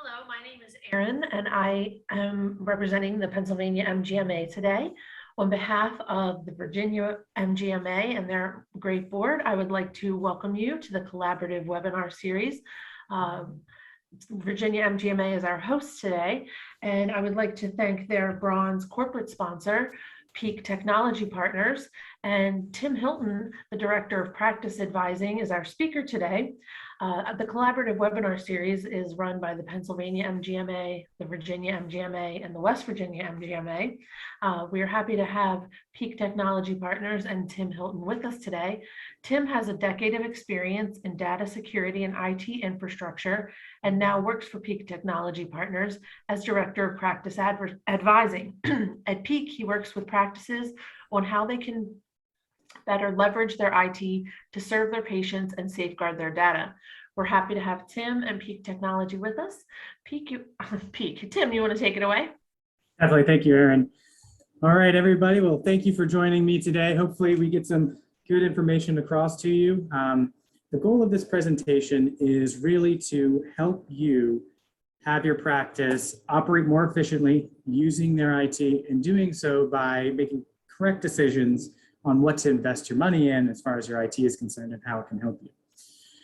Hello, my name is Erin, and I am representing the Pennsylvania MGMA today. On behalf of the Virginia MGMA and their great board, I would like to welcome you to the collaborative webinar series. Um, Virginia MGMA is our host today, and I would like to thank their bronze corporate sponsor, Peak Technology Partners, and Tim Hilton, the Director of Practice Advising, is our speaker today. The collaborative webinar series is run by the Pennsylvania MGMA, the Virginia MGMA, and the West Virginia MGMA. We are happy to have Peak Technology Partners and Tim Hilton with us today. Tim has a decade of experience in data security and IT infrastructure, and now works for Peak Technology Partners as Director of Practice Advising. At Peak, he works with practices on how they can better leverage their IT to serve their patients and safeguard their data. We're happy to have Tim and Peak Technology with us. Tim, you want to take it away? Definitely. Thank you, Erin. All right, everybody. Well, thank you for joining me today. Hopefully we get some good information across to you. The goal of this presentation is really to help you have your practice operate more efficiently using their IT, and doing so by making correct decisions on what to invest your money in as far as your IT is concerned and how it can help you.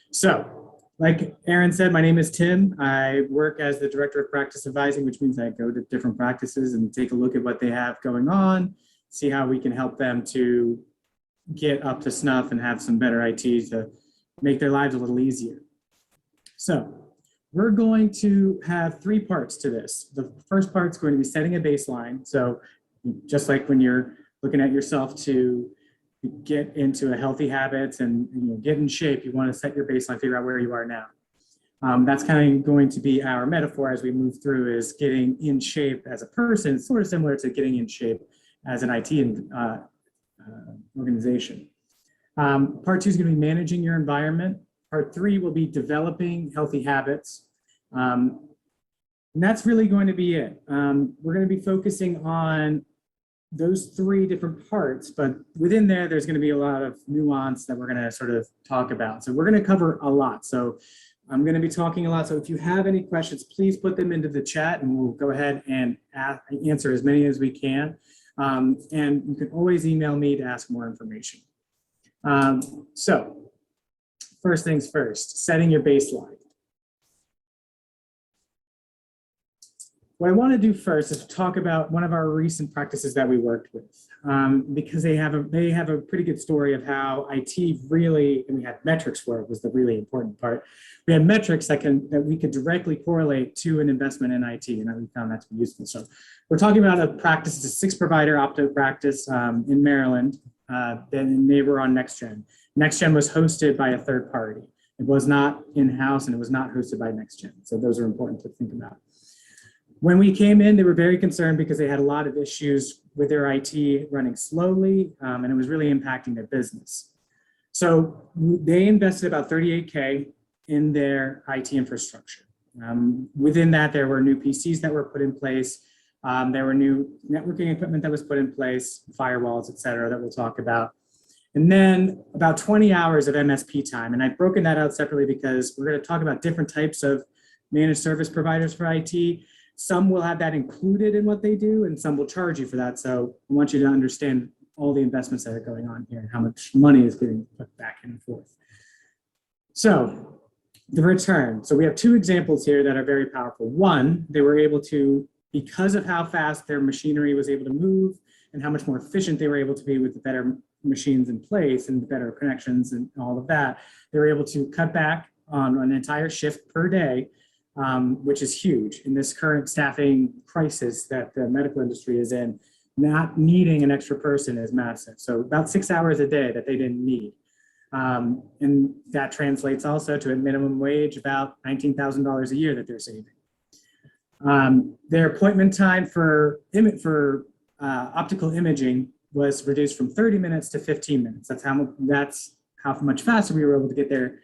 So, like Erin said, my name is Tim. I work as the Director of Practice Advising, which means I go to different practices and take a look at what they have going on, see how we can help them to get up to snuff and have some better IT to make their lives a little easier. So, we're going to have three parts to this. The first part is going to be setting a baseline. So, just like when you're looking at yourself to get into a healthy habits and get in shape, you want to set your baseline, figure out where you are now. That's kind of going to be our metaphor as we move through, is getting in shape as a person, sort of similar to getting in shape as an IT organization. Part two is going to be managing your environment. Part three will be developing healthy habits. And that's really going to be it. We're going to be focusing on those three different parts, but within there's going to be a lot of nuance that we're going to sort of talk about. So we're going to cover a lot. So I'm going to be talking a lot. So if you have any questions, please put them into the chat and we'll go ahead and answer as many as we can. And you can always email me to ask more information. So first things first, setting your baseline. What I want to do first is talk about one of our recent practices that we worked with, because they have a pretty good story of how IT really, and we had metrics for it, was the really important part. We had metrics that we could directly correlate to an investment in IT, and we found that to be useful. So we're talking about a practice, it's a 6-provider opto practice in Maryland. Then they were on NextGen. NextGen was hosted by a third party. It was not in-house, and it was not hosted by NextGen. So those are important to think about. When we came in, they were very concerned because they had a lot of issues with their IT running slowly, and it was really impacting their business. So they invested about $38K in their IT infrastructure. Within that, there were new PCs that were put in place. There were new networking equipment that was put in place, firewalls, et cetera, that we'll talk about. And then about 20 hours of MSP time. And I've broken that out separately because we're going to talk about different types of managed service providers for IT. Some will have that included in what they do, and some will charge you for that. So I want you to understand all the investments that are going on here and how much money is getting put back and forth. So the return. So we have two examples here that are very powerful. One, they were able to, because of how fast their machinery was able to move and how much more efficient they were able to be with the better machines in place and the better connections and all of that, they were able to cut back on an entire shift per day, which is huge in this current staffing crisis that the medical industry is in. Not needing an extra person is massive. So about 6 hours a day that they didn't need. And that translates also to a minimum wage, about $19,000 a year that they're saving. Their appointment time for optical imaging was reduced from 30 minutes to 15 minutes. That's how much faster we were able to get their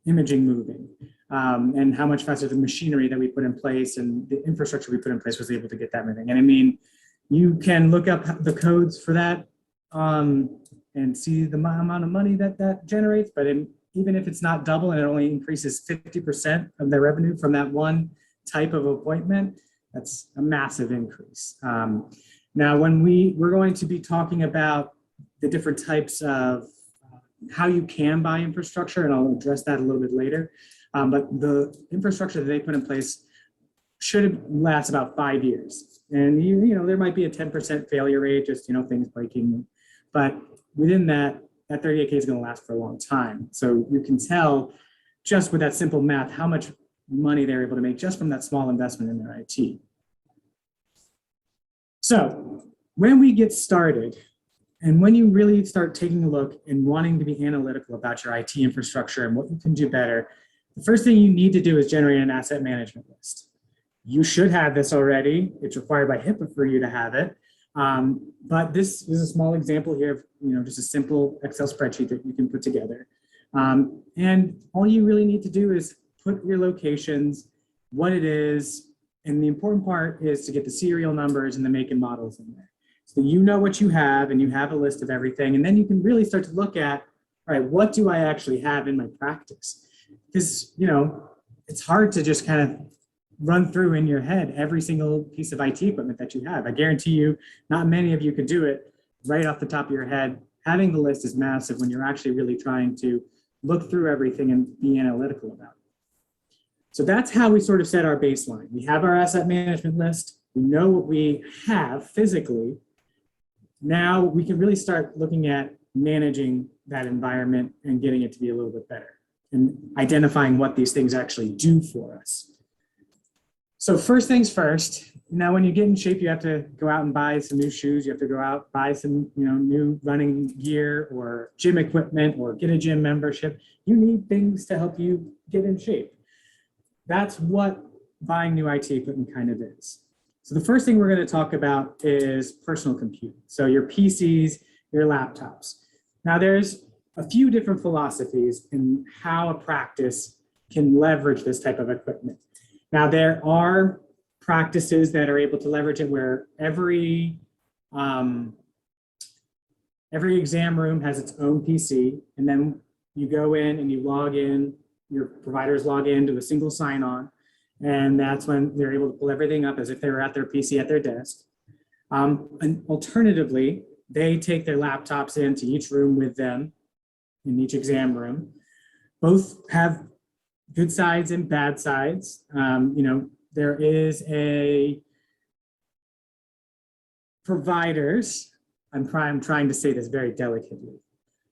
imaging moving, and how much faster the machinery that we put in place and the infrastructure we put in place was able to get that moving. And I mean, you can look up the codes for that and see the amount of money that generates, but even if it's not double and it only increases 50% of their revenue from that one type of appointment, that's a massive increase. Now, when we're going to be talking about the different types of how you can buy infrastructure, and I'll address that a little bit later. But the infrastructure that they put in place should last about 5 years. And you know, there might be a 10% failure rate, just, you know, things breaking. But within that 38K is going to last for a long time. So you can tell just with that simple math how much money they're able to make just from that small investment in their IT. So when we get started, and when you really start taking a look and wanting to be analytical about your IT infrastructure and what you can do better, the first thing you need to do is generate an asset management list. You should have this already. It's required by HIPAA for you to have it. But this is a small example here of, you know, just a simple Excel spreadsheet that you can put together. And all you really need to do is put your locations, what it is, and the important part is to get the serial numbers and the make and models in there. So you know what you have and you have a list of everything. And then you can really start to look at, all right, what do I actually have in my practice? Because, you know, it's hard to just kind of run through in your head every single piece of IT equipment that you have. I guarantee you, not many of you could do it right off the top of your head. Having the list is massive when you're actually really trying to look through everything and be analytical about it. So that's how we sort of set our baseline. We have our asset management list. We know what we have physically. Now we can really start looking at managing that environment and getting it to be a little bit better and identifying what these things actually do for us. So first things first, now when you get in shape, you have to go out and buy some new shoes. You have to go out, buy some, you know, new running gear or gym equipment or get a gym membership. You need things to help you get in shape. That's what buying new IT equipment kind of is. So the first thing we're going to talk about is personal computing. So your PCs, your laptops. Now there's a few different philosophies in how a practice can leverage this type of equipment. Now there are practices that are able to leverage it where every exam room has its own PC, and then you go in and you log in, your providers log into a single sign-on, and that's when they're able to pull everything up as if they were at their PC at their desk. And alternatively, they take their laptops into each room with them in each exam room. Both have good sides and bad sides. You know, there is providers, I'm trying to say this very delicately.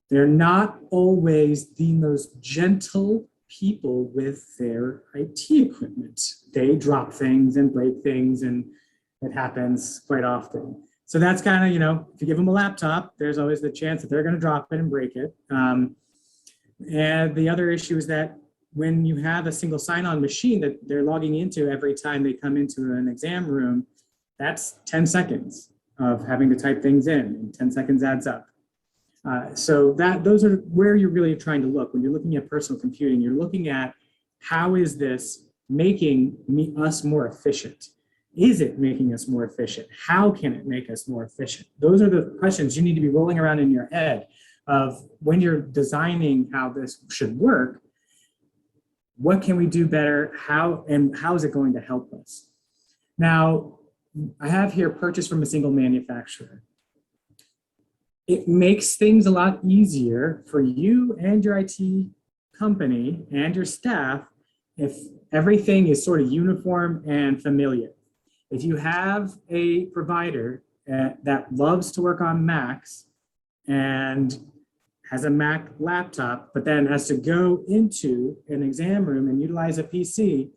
They're not always the most gentle people with their IT equipment. They drop things and break things, and it happens quite often. So that's kind of, you know, if you give them a laptop, there's always the chance that they're going to drop it and break it. And the other issue is that when you have a single sign-on machine that they're logging into every time they come into an exam room, that's 10 seconds of having to type things in, and 10 seconds adds up. So those are where you're really trying to look. When you're looking at personal computing, you're looking at how is this making us more efficient? Is it making us more efficient? How can it make us more efficient? Those are the questions you need to be rolling around in your head of when you're designing how this should work. What can we do better? How is it going to help us? Now, I have here purchase from a single manufacturer. It makes things a lot easier for you and your IT company and your staff if everything is sort of uniform and familiar. If you have a provider that loves to work on Macs and has a Mac laptop, but then has to go into an exam room and utilize a PC,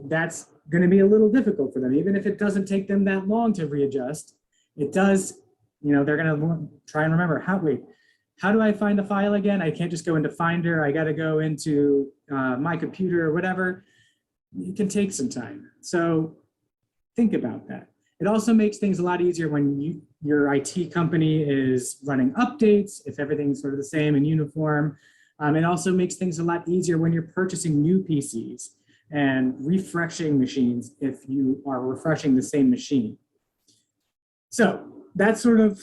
that's going to be a little difficult for them. Even if it doesn't take them that long to readjust, it does. You know, they're going to try and remember, how do I find a file again? I can't just go into Finder. I got to go into my computer or whatever. It can take some time. So think about that. It also makes things a lot easier when your IT company is running updates, if everything's sort of the same and uniform. It also makes things a lot easier when you're purchasing new PCs and refreshing machines if you are refreshing the same machine. So that's sort of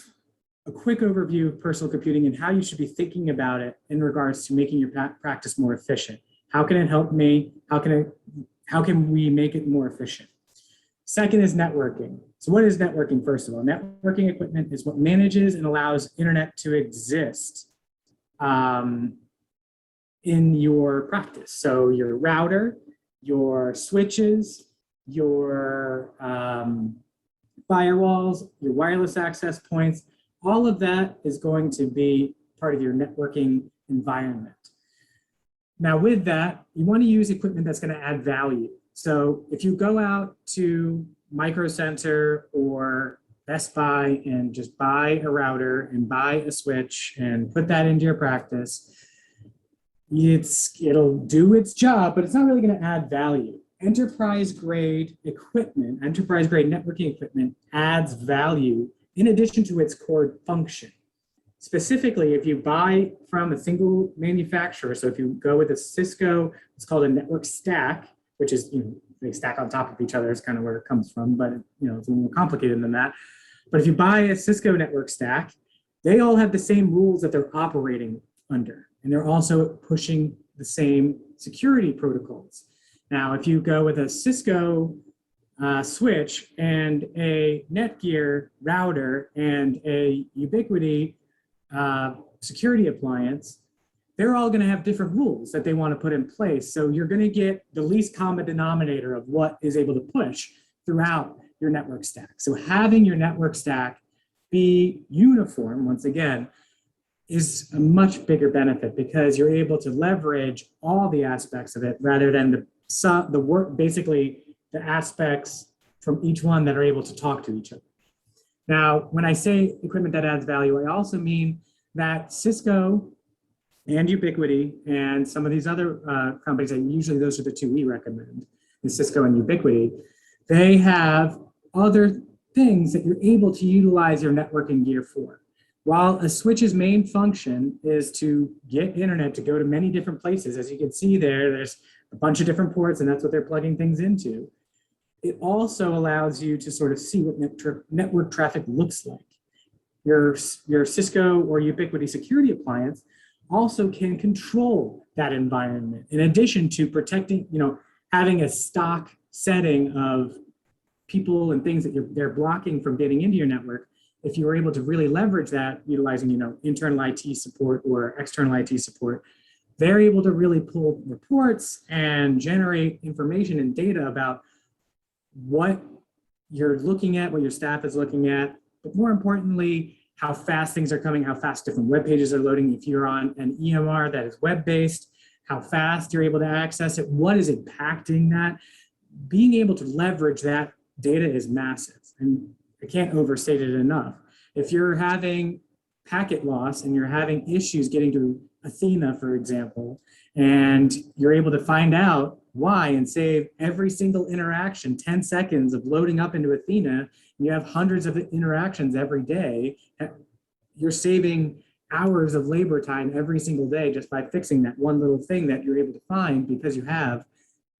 a quick overview of personal computing and how you should be thinking about it in regards to making your practice more efficient. How can it help me? How can it how can we make it more efficient? Second is networking. So what is networking, first of all? Networking equipment is what manages and allows internet to exist in your practice. So your router, your switches, your firewalls, your wireless access points, all of that is going to be part of your networking environment. Now with that, you want to use equipment that's going to add value. So if you go out to Micro Center or Best Buy and just buy a router and buy a switch and put that into your practice, it'll do its job, but it's not really going to add value. Enterprise grade equipment, enterprise grade networking equipment adds value in addition to its core function. Specifically, if you buy from a single manufacturer, so if you go with a Cisco, it's called a network stack, which is, they stack on top of each other is kind of where it comes from, but it's a little more complicated than that. But if you buy a Cisco network stack, they all have the same rules that they're operating under, and they're also pushing the same security protocols. Now, if you go with a Cisco switch and a Netgear router and a Ubiquiti security appliance, they're all going to have different rules that they want to put in place. So you're going to get the least common denominator of what is able to push throughout your network stack. So having your network stack be uniform, once again, is a much bigger benefit because you're able to leverage all the aspects of it rather than the work, basically the aspects from each one that are able to talk to each other. Now, when I say equipment that adds value, I also mean that Cisco and Ubiquiti and some of these other companies, and usually those are the two we recommend, is Cisco and Ubiquiti, they have other things that you're able to utilize your networking gear for. While a switch's main function is to get internet to go to many different places, as you can see there's a bunch of different ports and that's what they're plugging things into. It also allows you to sort of see what network traffic looks like. Your Cisco or Ubiquiti security appliance also can control that environment in addition to protecting, having a stock setting of people and things that they're blocking from getting into your network. If you were able to really leverage that utilizing, internal IT support or external IT support, they're able to really pull reports and generate information and data about what you're looking at, what your staff is looking at, but more importantly, how fast things are coming, how fast different web pages are loading. If you're on an EMR that is web-based, how fast you're able to access it, what is impacting that. Being able to leverage that data is massive, and I can't overstate it enough. If you're having packet loss and you're having issues getting to Athena, for example, and you're able to find out why and save every single interaction 10 seconds of loading up into Athena, and you have hundreds of interactions every day, you're saving hours of labor time every single day just by fixing that one little thing that you're able to find because you have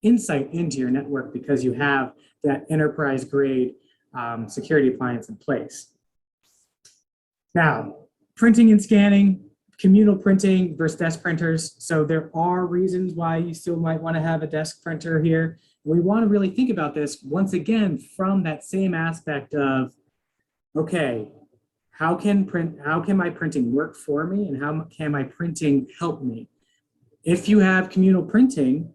insight into your network because you have that enterprise grade security appliance in place. Now, printing and scanning, communal printing versus desk printers. So there are reasons why you still might want to have a desk printer here. We want to really think about this once again from that same aspect of, okay, how can my printing work for me and how can my printing help me? If you have communal printing,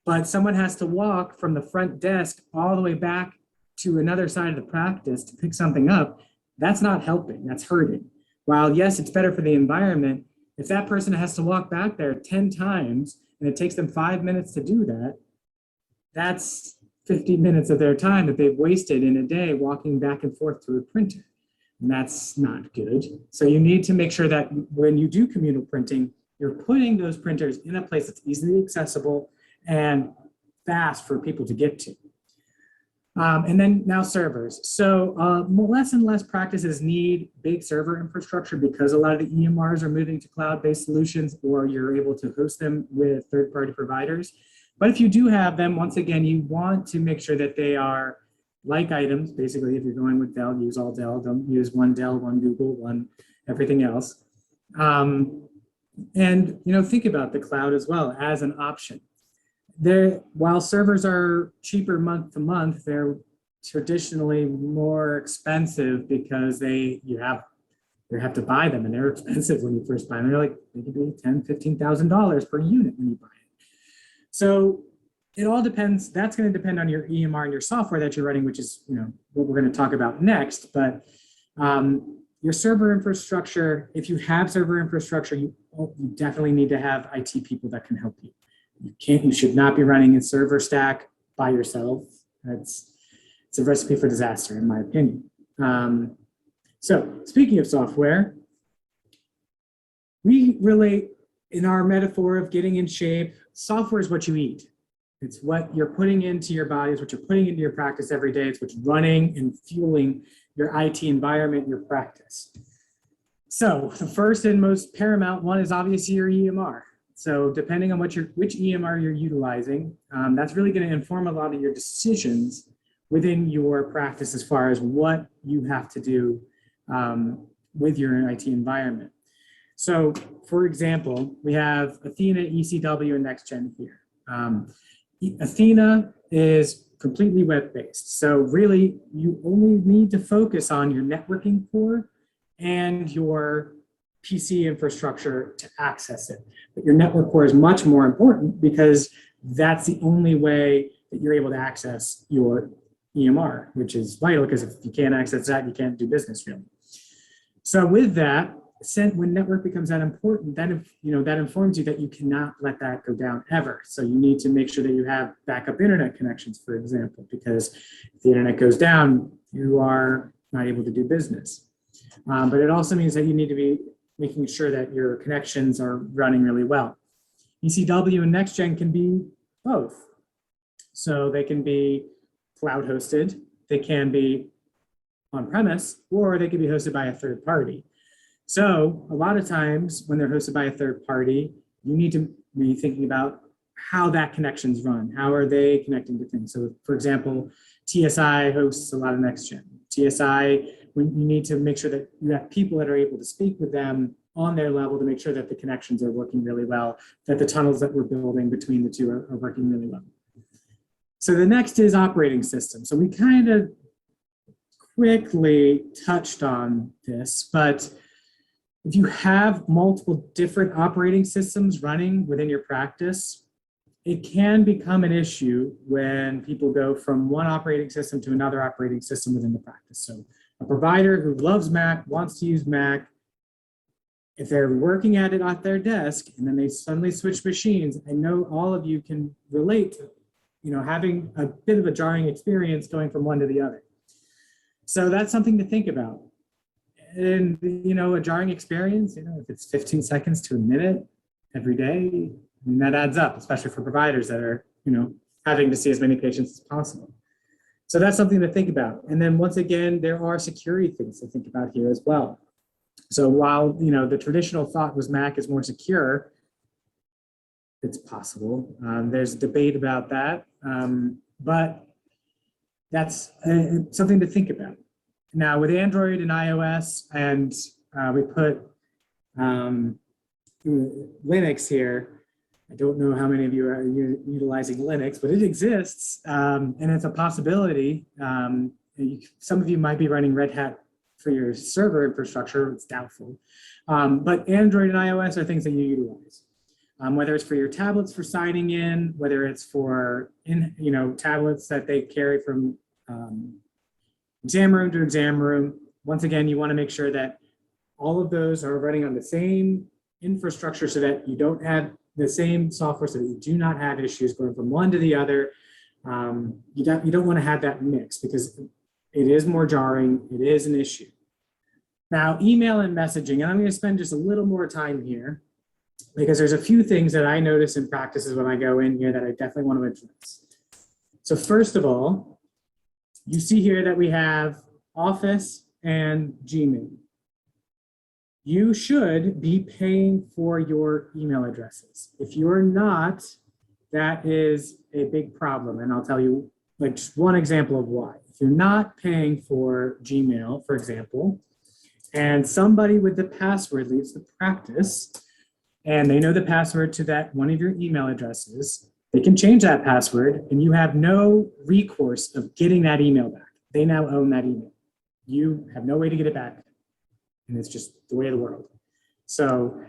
but someone has to walk from the front desk all the way back to another side of the practice to pick something up, that's not helping, that's hurting. While yes, it's better for the environment, if that person has to walk back there 10 times and it takes them 5 minutes to do that, that's 50 minutes of their time that they've wasted in a day walking back and forth to a printer. And that's not good. So you need to make sure that when you do communal printing, you're putting those printers in a place that's easily accessible and fast for people to get to. And then now servers. So less and less practices need big server infrastructure because a lot of the EMRs are moving to cloud-based solutions or you're able to host them with third-party providers. But if you do have them, once again, you want to make sure that they are like items. Basically, if you're going with Dell, use all Dell. Don't use one Dell, one Google, one everything else. And think about the cloud as well as an option. While servers are cheaper month to month, they're traditionally more expensive because you have to buy them, and they're expensive when you first buy them. They could be $10,000-$15,000 per unit when you buy it. So it all depends. That's going to depend on your EMR and your software that you're running, which is what we're going to talk about next. But your server infrastructure, if you have server infrastructure, you definitely need to have IT people that can help you. You should not be running a server stack by yourself. It's a recipe for disaster, in my opinion. So speaking of software, we relate in our metaphor of getting in shape. Software is what you eat. It's what you're putting into your body. It's what you're putting into your practice every day. It's what's running and fueling your IT environment, your practice. So the first and most paramount one is obviously your EMR. So depending on which EMR you're utilizing, that's really going to inform a lot of your decisions within your practice as far as what you have to do with your IT environment. So for example, we have Athena, ECW, and NextGen here. Athena is completely web-based. So really, you only need to focus on your networking core and your PC infrastructure to access it. But your network core is much more important because that's the only way that you're able to access your EMR, which is vital because if you can't access that, you can't do business really. So with that, when network becomes that important, then that informs you that you cannot let that go down ever. So you need to make sure that you have backup internet connections, for example, because if the internet goes down, you are not able to do business. But it also means that you need to be making sure that your connections are running really well. ECW and NextGen can be both. So they can be cloud hosted, they can be on-premise, or they can be hosted by a third party. So a lot of times when they're hosted by a third party, you need to be thinking about how that connections run. How are they connecting to things? So for example, TSI hosts a lot of NextGen. TSI, you need to make sure that you have people that are able to speak with them on their level to make sure that the connections are working really well, that the tunnels that we're building between the two are working really well. So the next is operating system. So we kind of quickly touched on this, but if you have multiple different operating systems running within your practice, it can become an issue when people go from one operating system to another operating system within the practice. So a provider who loves Mac, wants to use Mac, if they're working at it at their desk and then they suddenly switch machines, I know all of you can relate to having a bit of a jarring experience going from one to the other. So that's something to think about. And a jarring experience, if it's 15 seconds to a minute every day, that adds up, especially for providers that are, having to see as many patients as possible. So that's something to think about. And then once again, there are security things to think about here as well. So while, the traditional thought was Mac is more secure, it's possible. There's debate about that, but that's something to think about. Now with Android and iOS, and we put Linux here. I don't know how many of you are utilizing Linux, but it exists, and it's a possibility. Some of you might be running Red Hat for your server infrastructure. It's doubtful, but Android and iOS are things that you utilize. Whether it's for your tablets for signing in, whether it's for tablets that they carry from exam room to exam room. Once again, you want to make sure that all of those are running on the same infrastructure so that you don't have the same software, so that you do not have issues going from one to the other. You don't want to have that mix because it is more jarring, it is an issue. Now, email and messaging, and I'm going to spend just a little more time here because there's a few things that I notice in practices when I go in here that I definitely want to address. So first of all, you see here that we have Office and Gmail. You should be paying for your email addresses. If you're not, that is a big problem. And I'll tell you just one example of why. If you're not paying for Gmail, for example, and somebody with the password leaves the practice and they know the password to that one of your email addresses, They can change that password and you have no recourse of getting that email back. They now own that email. You have no way to get it back. And it's just the way of the world. So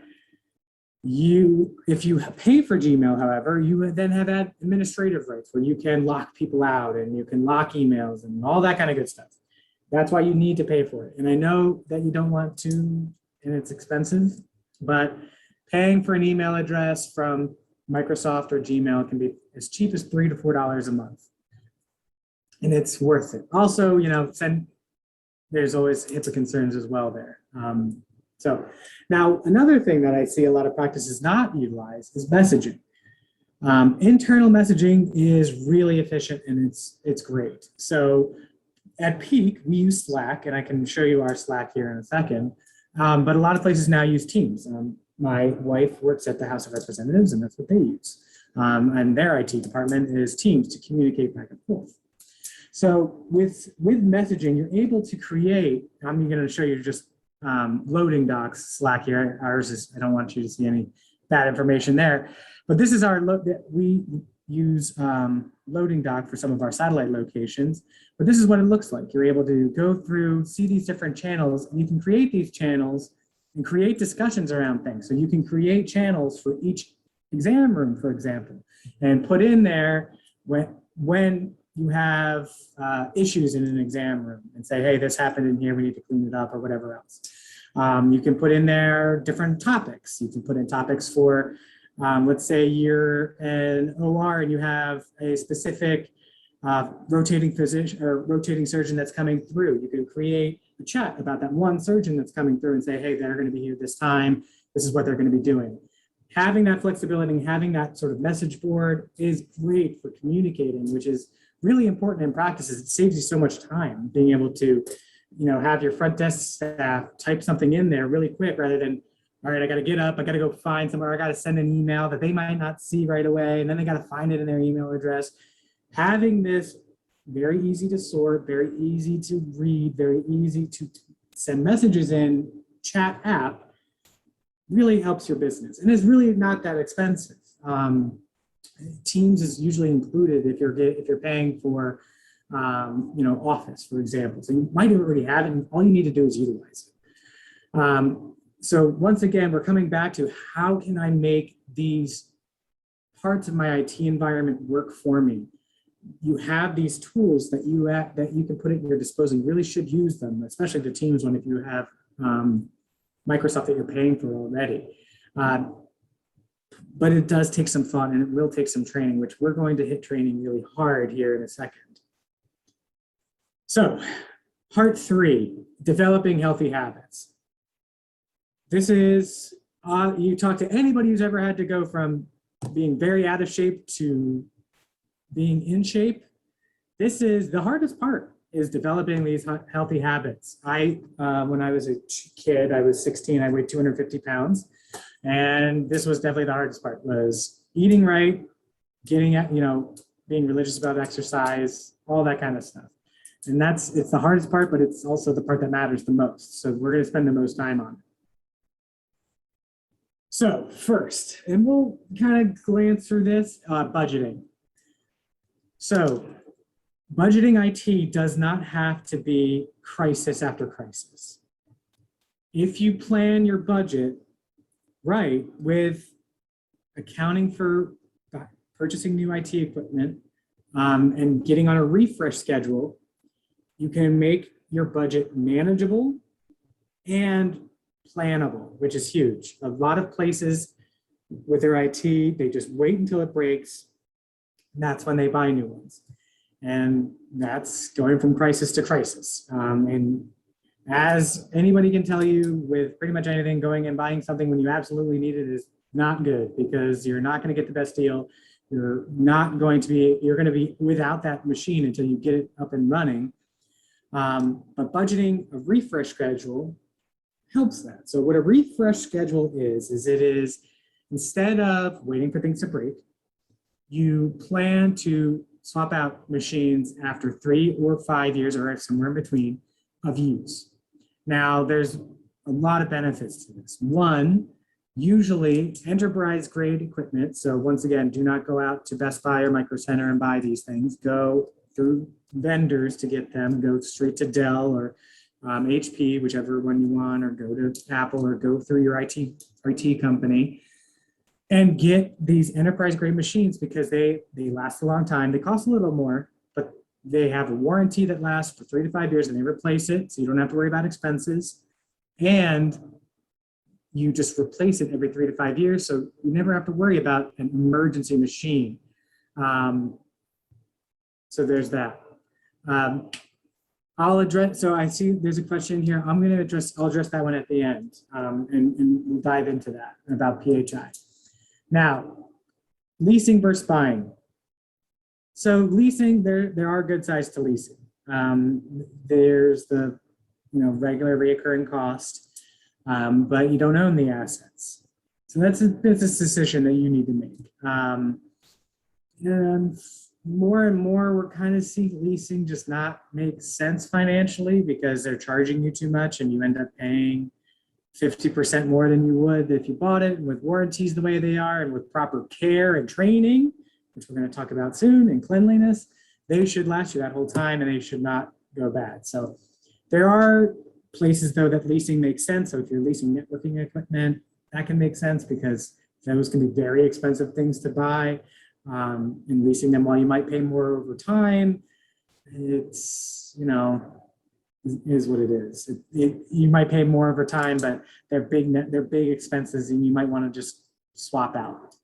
if you pay for Gmail, however, you then have administrative rights where you can lock people out and you can lock emails and all that kind of good stuff. That's why you need to pay for it. And I know that you don't want to, and it's expensive, but paying for an email address from Microsoft or Gmail can be as cheap as $3 to $4 a month. And it's worth it. Also, there's always HIPAA concerns as well there. So now another thing that I see a lot of practices not utilize is messaging. Internal messaging is really efficient and it's great. So at Peak, we use Slack, and I can show you our Slack here in a second. But a lot of places now use Teams. My wife works at the House of Representatives, and that's what they use. And their IT department is Teams to communicate back and forth. So with messaging, you're able to create, I'm going to show you just loading docs Slack here. Ours is, I don't want you to see any bad information there, but this is our, we use loading dock for some of our satellite locations, but this is what it looks like. You're able to go through, see these different channels, and you can create these channels and create discussions around things. So you can create channels for each exam room, for example, and put in there when you have issues in an exam room and say, hey, this happened in here, we need to clean it up or whatever else. You can put in there different topics. You can put in topics for, let's say you're an OR and you have a specific rotating physician or rotating surgeon that's coming through. You can create a chat about that one surgeon that's coming through and say, hey, they're going to be here this time. This is what they're going to be doing. Having that flexibility and having that sort of message board is great for communicating, which is really important in practices. It saves you so much time being able to, have your front desk staff type something in there really quick rather than, all right, I got to get up, I got to go find somewhere, I got to send an email that they might not see right away, and then they got to find it in their email address. Having this very easy to sort, very easy to read, very easy to send messages in chat app really helps your business. And it's really not that expensive. Teams is usually included if you're paying for Office, for example. So you might already have it, and all you need to do is utilize it. So once again, we're coming back to how can I make these parts of my IT environment work for me? You have these tools that you can put at your disposal. You really should use them, especially the Teams one if you have Microsoft that you're paying for already. But it does take some thought and it will take some training, which we're going to hit training really hard here in a second. So part 3, developing healthy habits. This is, you talk to anybody who's ever had to go from being very out of shape to being in shape. This is the hardest part, is developing these healthy habits. When I was a kid, I was 16, I weighed 250 pounds. And this was definitely the hardest part, was eating right, getting at, being religious about exercise, all that kind of stuff. And it's the hardest part, but it's also the part that matters the most. So we're going to spend the most time on it. So first, and we'll kind of glance through this, budgeting. So budgeting IT does not have to be crisis after crisis. If you plan your budget right, with accounting for purchasing new IT equipment and getting on a refresh schedule, you can make your budget manageable and plannable, which is huge. A lot of places with their IT, they just wait until it breaks. And that's when they buy new ones. And that's going from crisis to crisis. And as anybody can tell you, with pretty much anything, going and buying something when you absolutely need it is not good, because you're not going to get the best deal. You're going to be without that machine until you get it up and running. But budgeting a refresh schedule helps that. So what a refresh schedule is it is, instead of waiting for things to break, you plan to swap out machines after 3 or 5 years, or somewhere in between, of use. Now, there's a lot of benefits to this. One, usually enterprise grade equipment. So once again, do not go out to Best Buy or Micro Center and buy these things. Go through vendors to get them. Go straight to Dell or HP, whichever one you want, or go to Apple or go through your IT company and get these enterprise grade machines because they last a long time. They cost a little more, but they have a warranty that lasts for 3 to 5 years and they replace it. So you don't have to worry about expenses. And you just replace it every 3 to 5 years. So you never have to worry about an emergency machine. So there's that. I'll address, so I see there's a question here. I'll address that one at the end, and we'll dive into that about PHI. Now, leasing versus buying. So leasing, there are good sides to leasing. There's the regular reoccurring cost, but you don't own the assets. So that's a business decision that you need to make. And more and more, we're kind of seeing leasing just not make sense financially because they're charging you too much and you end up paying 50% more than you would if you bought it, with warranties the way they are and with proper care and training, which we're going to talk about soon, and cleanliness. They should last you that whole time and they should not go bad. So there are places though that leasing makes sense. So if you're leasing networking equipment, that can make sense because those can be very expensive things to buy. And leasing them while you might pay more over time, it's, is what it is. You might pay more over time, but they're big expenses and you might want to just swap out.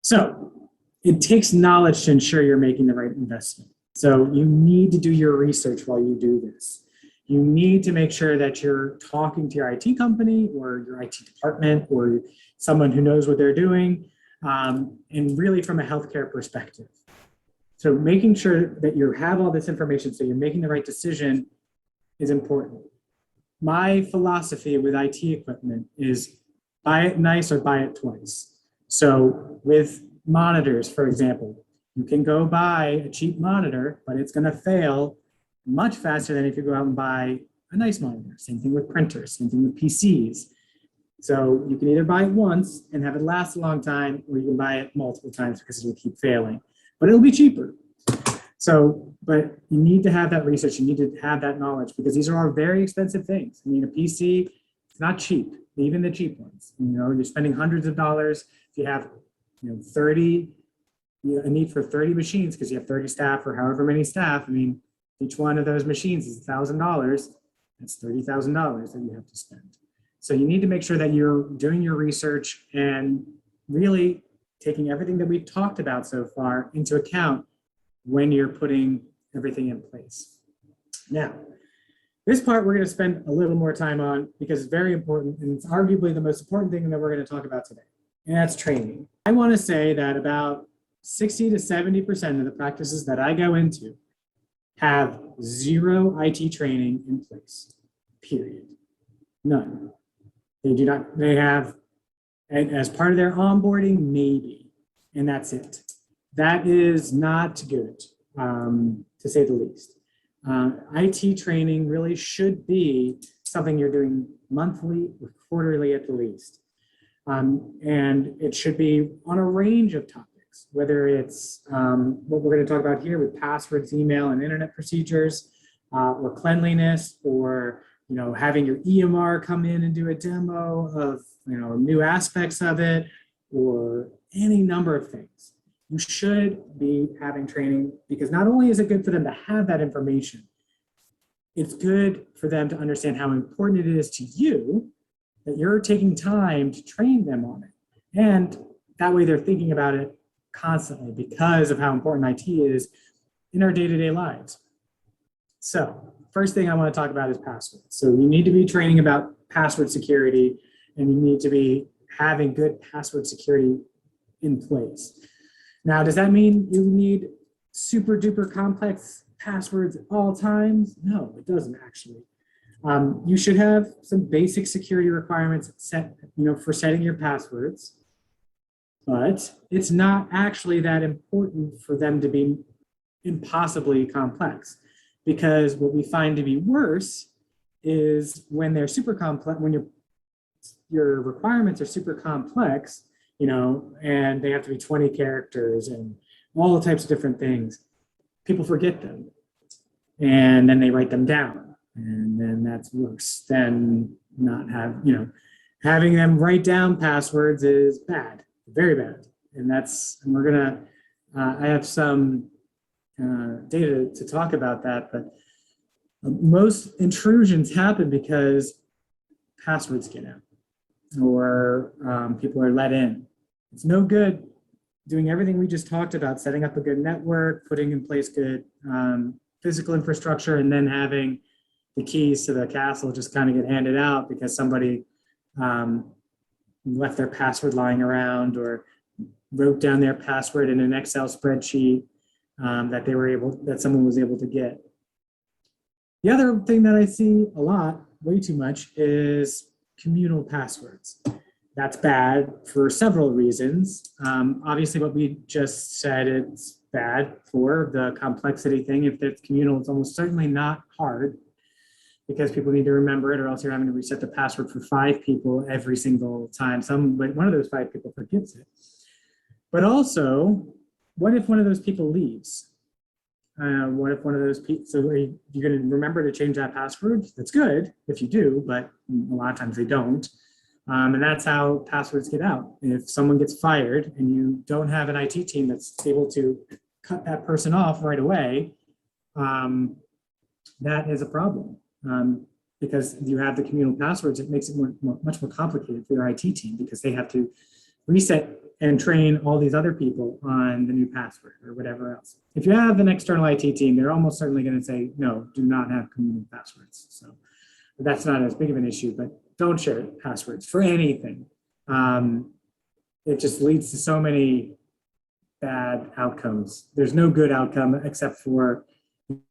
So it takes knowledge to ensure you're making the right investment. So you need to do your research while you do this. You need to make sure that you're talking to your IT company or your IT department or someone who knows what they're doing, and really from a healthcare perspective. So making sure that you have all this information so you're making the right decision is important. My philosophy with IT equipment is buy it nice or buy it twice. So with monitors, for example, you can go buy a cheap monitor, but it's going to fail much faster than if you go out and buy a nice monitor. Same thing with printers, same thing with PCs. So you can either buy it once and have it last a long time, or you can buy it multiple times because it will keep failing, but it'll be cheaper. So, but you need to have that research, you need to have that knowledge because these are all very expensive things. I mean, a PC, it's not cheap, even the cheap ones. You're spending hundreds of dollars. If you have 30, a need for 30 machines because you have 30 staff or however many staff, I mean, each one of those machines is $1,000. That's $30,000 that you have to spend. So you need to make sure that you're doing your research and really taking everything that we've talked about so far into account when you're putting everything in place. Now, this part we're going to spend a little more time on because it's very important and it's arguably the most important thing that we're going to talk about today, and that's training. I want to say that about 60 to 70% of the practices that I go into have zero IT training in place, period. None. They do not, they have, as part of their onboarding, maybe, and that's it. That is not good, to say the least. IT training really should be something you're doing monthly or quarterly at the least. And it should be on a range of topics, whether it's what we're going to talk about here with passwords, email, and internet procedures, or cleanliness, or having your EMR come in and do a demo of new aspects of it, or any number of things. You should be having training because not only is it good for them to have that information, it's good for them to understand how important it is to you that you're taking time to train them on it. And that way they're thinking about it constantly because of how important IT is in our day-to-day lives. So first thing I want to talk about is passwords. So you need to be training about password security and you need to be having good password security in place. Now, does that mean you need super duper complex passwords at all times? No, it doesn't actually. You should have some basic security requirements set, for setting your passwords, but it's not actually that important for them to be impossibly complex, because what we find to be worse is when they're super complex, when you're your requirements are super complex, and they have to be 20 characters and all the types of different things, people forget them. And then they write them down. And then that's worse than not having them write down passwords is bad, very bad. And I have some data to talk about that, but most intrusions happen because passwords get out or people are let in. It's no good doing everything we just talked about, setting up a good network, putting in place good physical infrastructure, and then having the keys to the castle just kind of get handed out because somebody left their password lying around or wrote down their password in an Excel spreadsheet that someone was able to get. The other thing that I see a lot, way too much, is communal passwords. That's bad for several reasons. Obviously, what we just said, it's bad for the complexity thing. If it's communal, it's almost certainly not hard because people need to remember it, or else you're having to reset the password for 5 people every single time. But one of those 5 people forgets it. But also, what if one of those people leaves? What if one of those people, so you're going to remember to change that password? That's good if you do, but a lot of times they don't. And that's how passwords get out. If someone gets fired and you don't have an IT team that's able to cut that person off right away, that is a problem. Because you have the communal passwords, it makes it much more complicated for your IT team because they have to reset and train all these other people on the new password or whatever else. If you have an external IT team, they're almost certainly going to say, no, do not have communal passwords. So that's not as big of an issue, but don't share passwords for anything. It just leads to so many bad outcomes. There's no good outcome except for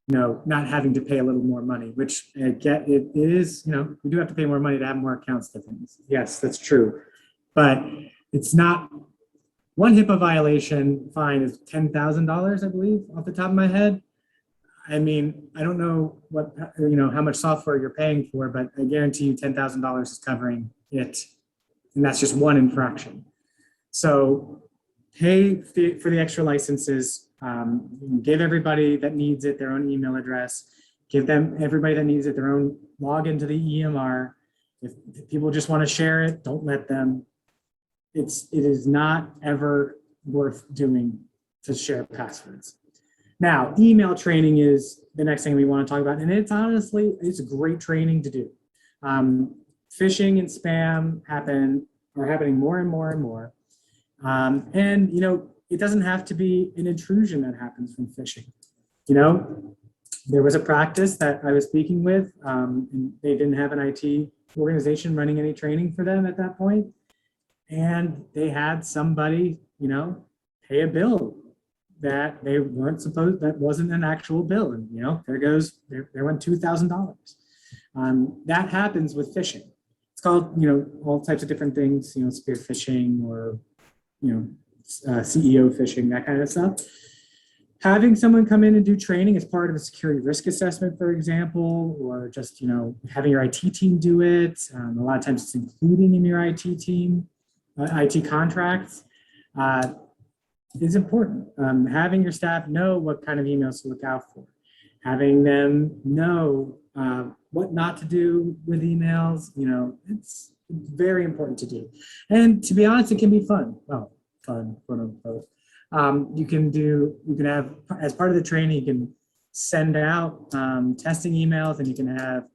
not having to pay a little more money, which it is, we do have to pay more money to have more accounts to things. Yes, that's true. But it's not, one HIPAA violation fine is $10,000, I believe, off the top of my head. I mean, I don't know how much software you're paying for, but I guarantee you $10,000 is covering it. And that's just one infraction. So pay for the extra licenses, give everybody that needs it their own email address, give everybody that needs it their own login to the EMR. If people just want to share it, don't let them. It is not ever worth doing to share passwords. Now, email training is the next thing we want to talk about, and it's a great training to do. Phishing and spam are happening more and more and more. And it doesn't have to be an intrusion that happens from phishing. There was a practice that I was speaking with, and they didn't have an IT organization running any training for them at that point. And they had somebody, pay a bill that they weren't supposed, that wasn't an actual bill. And, there went $2,000. That happens with phishing. It's called, all types of different things, spear phishing or, CEO phishing, that kind of stuff. Having someone come in and do training as part of a security risk assessment, for example, or just, having your IT team do it. A lot of times it's including in your IT team, IT contracts, is important. Having your staff know what kind of emails to look out for. Having them know what not to do with emails, it's very important to do. And to be honest, it can be fun. Well, fun, quote unquote. You can have, as part of the training, you can send out testing emails, and you can have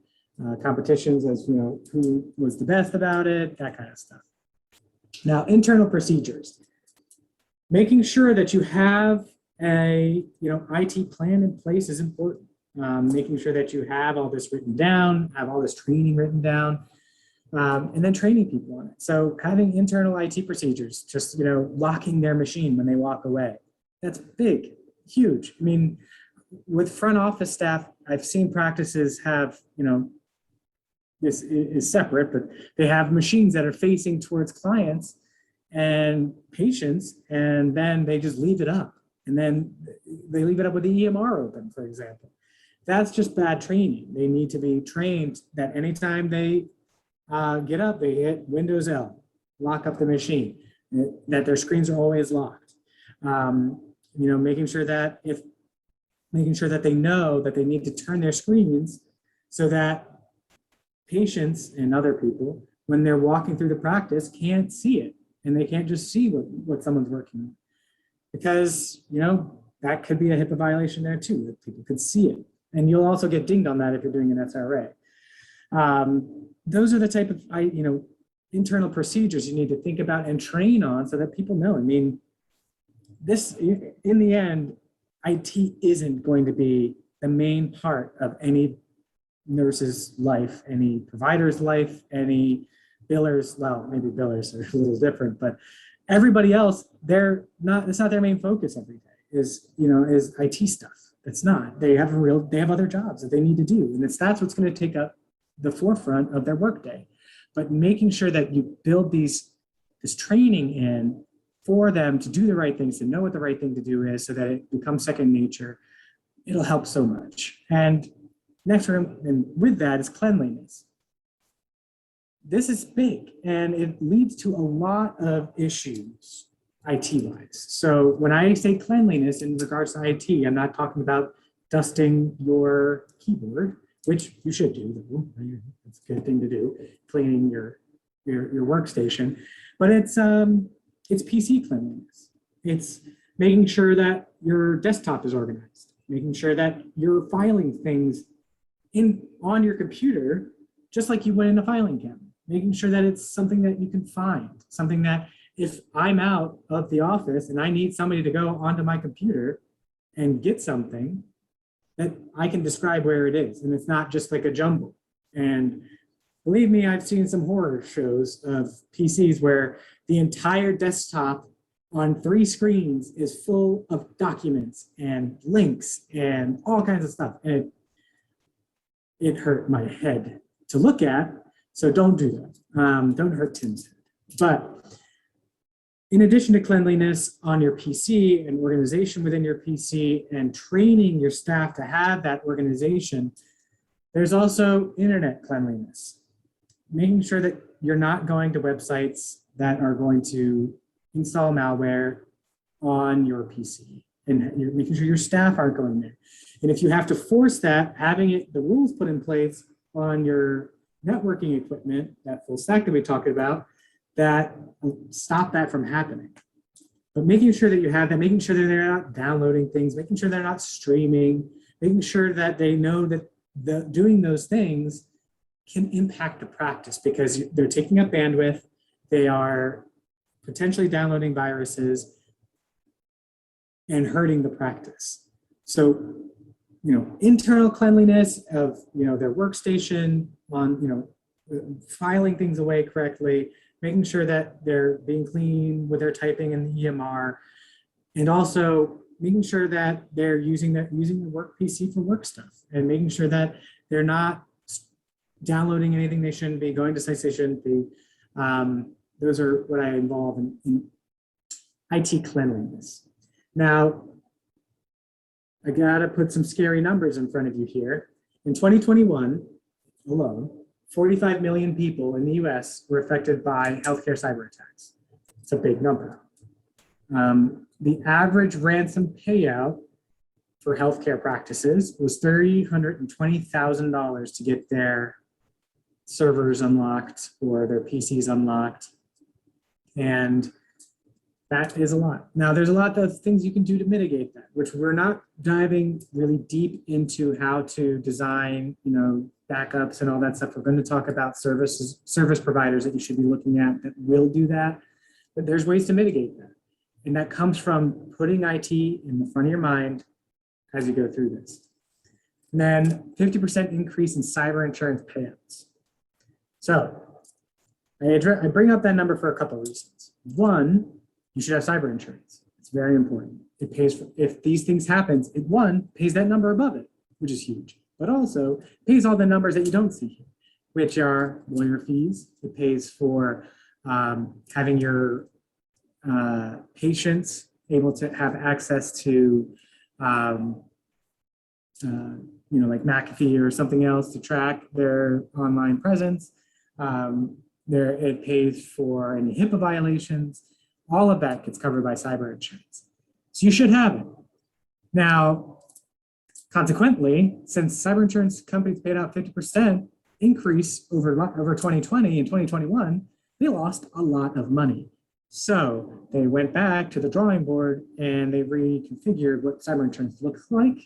competitions as, who was the best about it, that kind of stuff. Now, internal procedures. Making sure that you have a IT plan in place is important. Making sure that you have all this written down, have all this training written down, and then training people on it. So having internal IT procedures, just locking their machine when they walk away, that's big, huge. I mean, with front office staff, I've seen practices have this is separate, but they have machines that are facing towards clients and patients, and then they just leave it up. And then they leave it up with the EMR open, for example. That's just bad training. They need to be trained that anytime they get up, they hit Windows L, lock up the machine, that their screens are always locked. Making sure that they know that they need to turn their screens so that patients and other people, when they're walking through the practice, can't see it, and they can't just see what someone's working on. Because, that could be a HIPAA violation there too, that people could see it. And you'll also get dinged on that if you're doing an SRA. Those are the type of, internal procedures you need to think about and train on so that people know. I mean, this, in the end, IT isn't going to be the main part of any nurse's life, any provider's life, any biller's, well, maybe billers are a little different, but everybody else, it's not their main focus every day is IT stuff. It's not. They have other jobs that they need to do. And that's what's going to take up the forefront of their workday. But making sure that you build this training in for them to do the right things, to know what the right thing to do is so that it becomes second nature, it'll help so much. And next, and with that is cleanliness. This is big and it leads to a lot of issues IT-wise. So when I say cleanliness in regards to IT, I'm not talking about dusting your keyboard, which you should do, though. It's a good thing to do, cleaning your workstation. But it's PC cleanliness. It's making sure that your desktop is organized, making sure that you're filing things on your computer, just like you would in a filing cabinet, making sure that it's something that you can find, something that if I'm out of the office and I need somebody to go onto my computer and get something, that I can describe where it is, and it's not just like a jumble. And believe me, I've seen some horror shows of PCs where the entire desktop on 3 screens is full of documents and links and all kinds of stuff. And it hurt my head to look at, so don't do that. Don't hurt Tim's head. But in addition to cleanliness on your PC and organization within your PC and training your staff to have that organization, there's also internet cleanliness. Making sure that you're not going to websites that are going to install malware on your PC, and you're making sure your staff aren't going there. And if you have to force that, having the rules put in place on your networking equipment, that full stack that we talked about, that stop that from happening. But making sure that you have that, making sure that they're not downloading things, making sure they're not streaming, making sure that they know that doing those things can impact the practice because they're taking up bandwidth, they are potentially downloading viruses and hurting the practice. So, internal cleanliness of, their workstation, on, filing things away correctly, making sure that they're being clean with their typing in the EMR, and also making sure that they're using the work PC for work stuff, and making sure that they're not downloading anything they shouldn't be, going to sites they shouldn't be. Those are what I involve in IT cleanliness. Now, I gotta put some scary numbers in front of you here. In 2021 alone, 45 million people in the US were affected by healthcare cyber attacks. It's a big number. The average ransom payout for healthcare practices was $320,000 to get their servers unlocked or their PCs unlocked. And that is a lot. Now, there's a lot of things you can do to mitigate that, which we're not diving really deep into how to design, backups and all that stuff. We're going to talk about service providers that you should be looking at that will do that. But there's ways to mitigate that. And that comes from putting IT in the front of your mind as you go through this. And then 50% increase in cyber insurance payouts. So I bring up that number for a couple of reasons. One, you should have cyber insurance. It's very important. It pays for, if these things happen, it pays that number above it, which is huge, but also pays all the numbers that you don't see here, which are lawyer fees. It pays for having your patients able to have access to, like McAfee or something else to track their online presence. It pays for any HIPAA violations. All of that gets covered by cyber insurance. So you should have it. Now, consequently, since cyber insurance companies paid out 50% increase over 2020 and 2021, they lost a lot of money. So they went back to the drawing board and they reconfigured what cyber insurance looks like.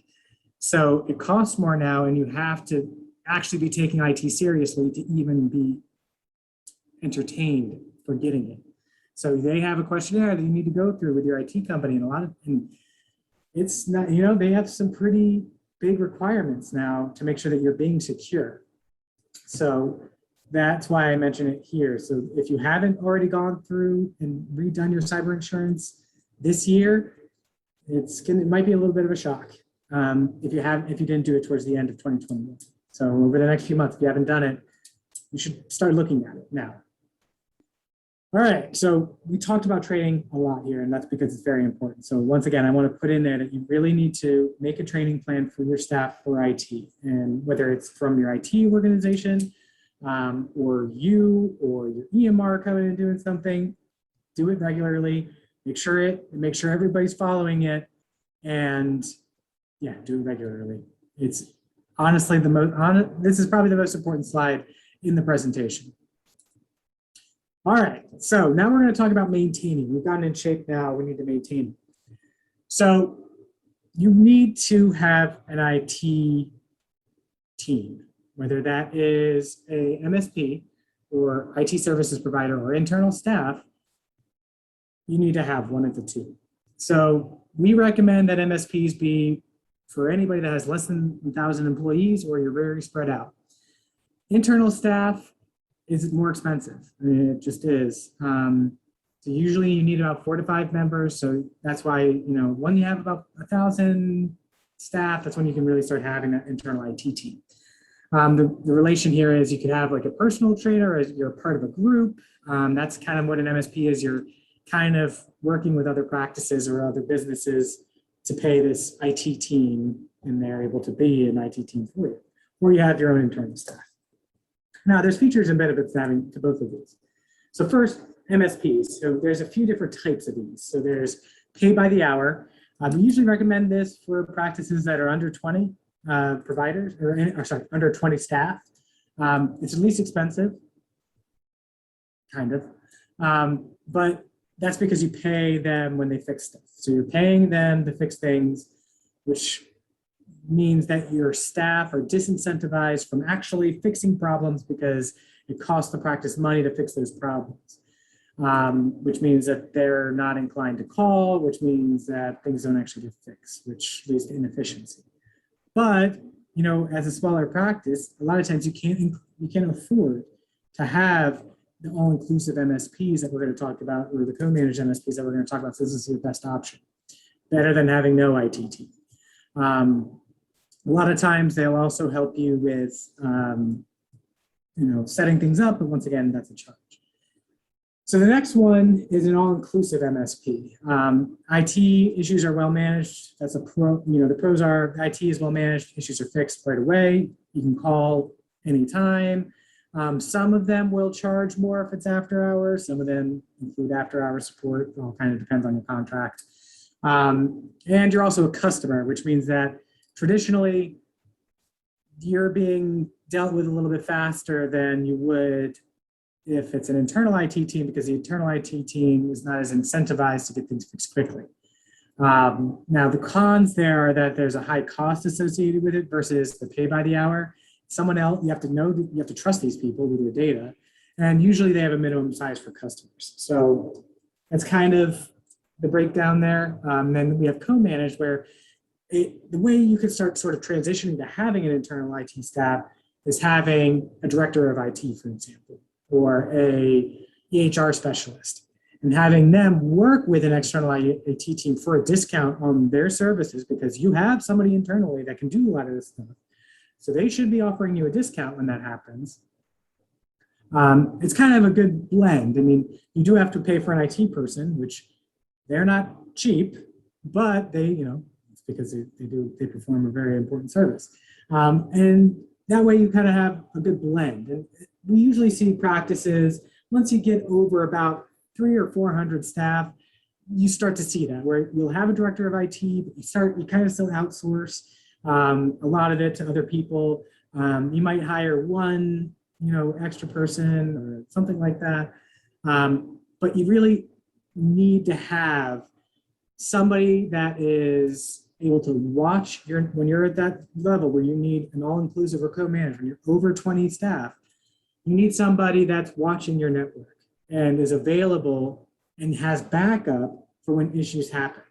So it costs more now, and you have to actually be taking IT seriously to even be entertained for getting it. So they have a questionnaire that you need to go through with your IT company, and it's not, they have some pretty big requirements now to make sure that you're being secure. So that's why I mention it here. So if you haven't already gone through and redone your cyber insurance this year, it might be a little bit of a shock if you didn't do it towards the end of 2021. So over the next few months, if you haven't done it, you should start looking at it now. All right, so we talked about training a lot here, and that's because it's very important. So once again, I want to put in there that you really need to make a training plan for your staff for IT, and whether it's from your IT organization or you or your EMR coming and doing something, do it regularly. Make sure everybody's following it, and yeah, do it regularly. It's honestly this is probably the most important slide in the presentation. All right, so now we're going to talk about maintaining. We've gotten in shape now, we need to maintain. So you need to have an IT team, whether that is a MSP or IT services provider or internal staff. You need to have one of the two. So we recommend that MSPs be for anybody that has less than 1,000 employees or you're very spread out. Internal staff is more expensive. I mean, it just is. So usually you need about 4 to 5 members. So that's why, when you have about 1,000 staff, that's when you can really start having that internal IT team. The relation here is you could have like a personal trainer as you're part of a group. That's kind of what an MSP is. You're kind of working with other practices or other businesses to pay this IT team, and they're able to be an IT team for you. Or you have your own internal staff. Now, there's features and benefits to having to both of these. So first, MSPs. So there's a few different types of these. So there's pay by the hour. We usually recommend this for practices that are under 20 providers, under 20 staff. It's the least expensive, kind of. But that's because you pay them when they fix stuff. So you're paying them to fix things, which means that your staff are disincentivized from actually fixing problems because it costs the practice money to fix those problems, which means that they're not inclined to call, which means that things don't actually get fixed, which leads to inefficiency. But, as a smaller practice, a lot of times you can't afford to have the all-inclusive MSPs that we're going to talk about, or the co-managed MSPs that we're going to talk about. So this is your best option, better than having no IT team. A lot of times they'll also help you with, setting things up, but once again, that's a charge. So the next one is an all-inclusive MSP. IT issues are well managed. That's a pro. The pros are IT is well managed. Issues are fixed right away. You can call anytime. Some of them will charge more if it's after hours. Some of them include after hours support. It all kind of depends on your contract. And you're also a customer, which means that traditionally you're being dealt with a little bit faster than you would if it's an internal IT team, because the internal IT team is not as incentivized to get things fixed quickly. Now the cons there are that there's a high cost associated with it versus the pay by the hour. Someone else, you have to trust these people with your data, and usually they have a minimum size for customers. So that's kind of the breakdown there. Then we have co-managed, where the way you could start sort of transitioning to having an internal IT staff is having a director of IT, for example, or a EHR specialist, and having them work with an external IT team for a discount on their services, because you have somebody internally that can do a lot of this stuff. So they should be offering you a discount when that happens. It's kind of a good blend. I mean, you do have to pay for an IT person, which they're not cheap, but they, it's because they perform a very important service. And that way you kind of have a good blend. And we usually see practices, once you get over about 300 or 400 staff, you start to see that where you'll have a director of IT, but you kind of still outsource a lot of it to other people. You might hire one, extra person or something like that. But you really need to have somebody that is able to watch when you're at that level where you need an all-inclusive or co-manager, you're over 20 staff, you need somebody that's watching your network and is available and has backup for when issues happen.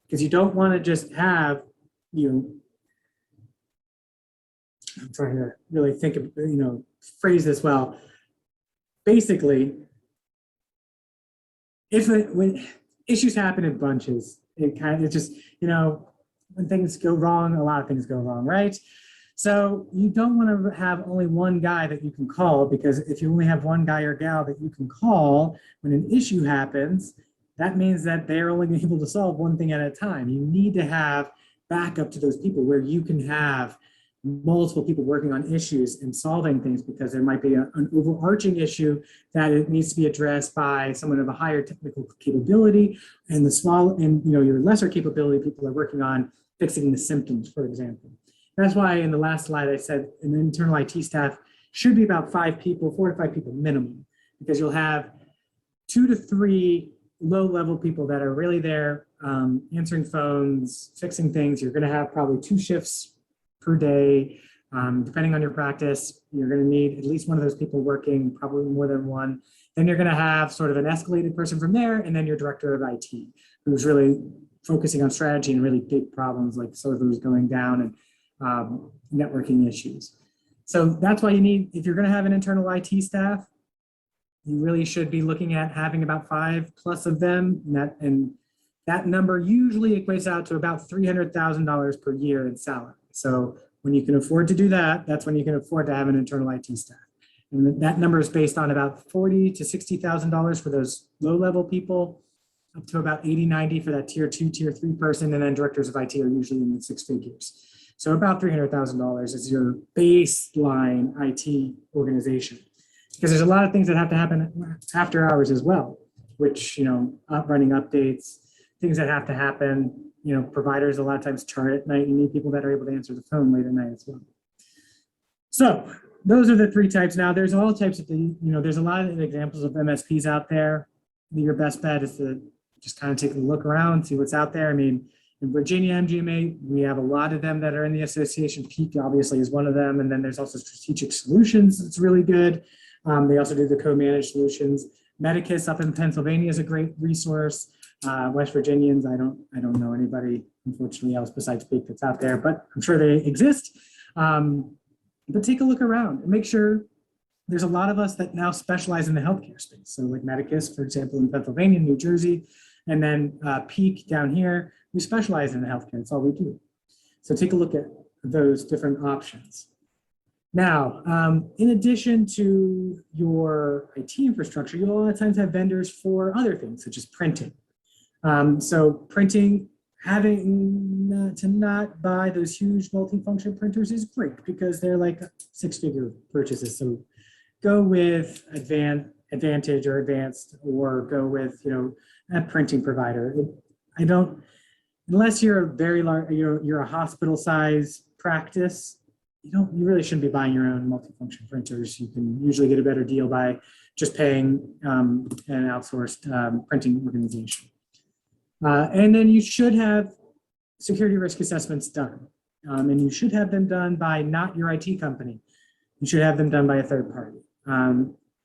Because you don't want to just have, I'm trying to really think of, phrase this well. Basically, when issues happen in bunches, it just, when things go wrong, a lot of things go wrong, right? So you don't want to have only one guy that you can call, because if you only have one guy or gal that you can call when an issue happens, that means that they're only able to solve one thing at a time. You need to have backup to those people where you can have multiple people working on issues and solving things, because there might be an overarching issue that it needs to be addressed by someone of a higher technical capability, and your lesser capability people are working on fixing the symptoms, for example. That's why in the last slide I said an internal IT staff should be about 5 people, 4 to 5 people minimum, because you'll have 2 to 3 low-level people that are really there answering phones, fixing things. You're going to have probably 2 shifts per day. Depending on your practice, you're going to need at least one of those people working, probably more than one. Then you're going to have sort of an escalated person from there, and then your director of IT, who's really focusing on strategy and really big problems like servers going down and networking issues. So that's why you need, if you're going to have an internal IT staff, you really should be looking at having about 5+ of them, and that number usually equates out to about $300,000 per year in salary. So when you can afford to do that, that's when you can afford to have an internal IT staff. And that number is based on about $40,000 to $60,000 for those low-level people, up to about 80, 90 for that tier 2, tier 3 person, and then directors of IT are usually in the 6 figures. So about $300,000 is your baseline IT organization. Because there's a lot of things that have to happen after hours as well, which, running updates, things that have to happen. Providers a lot of times chart at night. You need people that are able to answer the phone late at night as well. So those are the 3 types. Now there's all types of, there's a lot of examples of MSPs out there. Your best bet is to just kind of take a look around, see what's out there. I mean, in Virginia MGMA, we have a lot of them that are in the association. Peak obviously is one of them. And then there's also Strategic Solutions. It's really good. They also do the co-managed solutions. Medicus up in Pennsylvania is a great resource. West Virginians, I don't know anybody, unfortunately, else besides Peak that's out there, but I'm sure they exist. But take a look around and make sure. There's a lot of us that now specialize in the healthcare space. So like Medicus, for example, in Pennsylvania, New Jersey, and then Peak down here, we specialize in the healthcare. That's all we do. So take a look at those different options. Now, in addition to your IT infrastructure, you a lot of times have vendors for other things, such as printing. So printing, having to not buy those huge multifunction printers is great, because they're like 6-figure purchases. So go with Advantage or Advanced, or go with a printing provider. Unless you're a very large, you're a hospital size practice, you really shouldn't be buying your own multifunction printers. You can usually get a better deal by just paying an outsourced printing organization. And then you should have security risk assessments done. And you should have them done by not your IT company. You should have them done by a third party.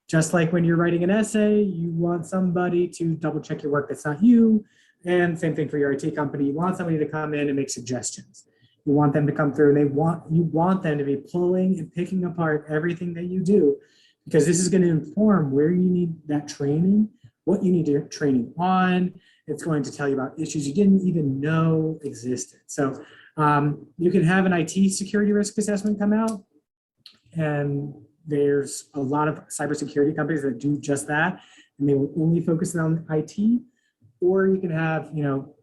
Just like when you're writing an essay, you want somebody to double check your work that's not you. And same thing for your IT company. You want somebody to come in and make suggestions. You want them to come through, and you want them to be pulling and picking apart everything that you do, because this is going to inform where you need that training, what you need to training on. It's going to tell you about issues you didn't even know existed. So you can have an IT security risk assessment come out, and there's a lot of cybersecurity companies that do just that, and they will only focus on IT. Or you can have,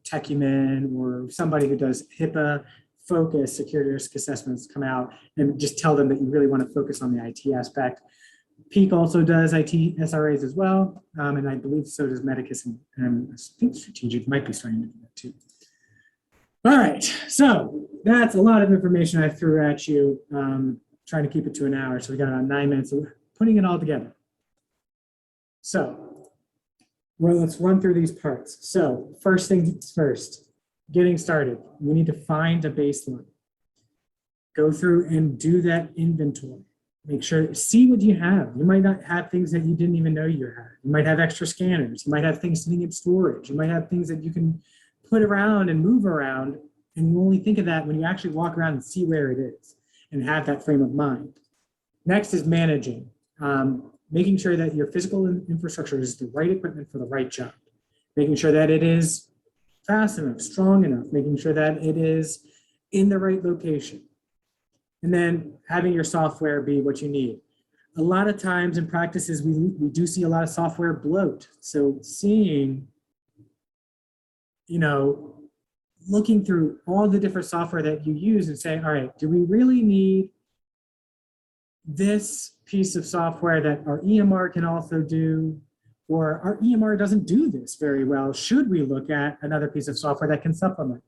Techumen or somebody who does HIPAA focused security risk assessments come out and just tell them that you really want to focus on the IT aspect. Peak also does IT SRAs as well, and I believe so does Medicus, and I think Strategic might be starting to do that too. All right, so that's a lot of information I threw at you, trying to keep it to an hour, so we got about 9 minutes of putting it all together. So, well, let's run through these parts. So first things first, getting started. We need to find a baseline. Go through and do that inventory. Make sure, see what you have. You might not have things that you didn't even know you had. You might have extra scanners. You might have things sitting in storage. You might have things that you can put around and move around. And you only think of that when you actually walk around and see where it is and have that frame of mind. Next is managing. Making sure that your physical infrastructure is the right equipment for the right job. Making sure that it is fast enough, strong enough, making sure that it is in the right location. And then having your software be what you need. A lot of times in practices, we do see a lot of software bloat. So seeing, looking through all the different software that you use and saying, all right, do we really need this piece of software that our EMR can also do? Or our EMR doesn't do this very well. Should we look at another piece of software that can supplement?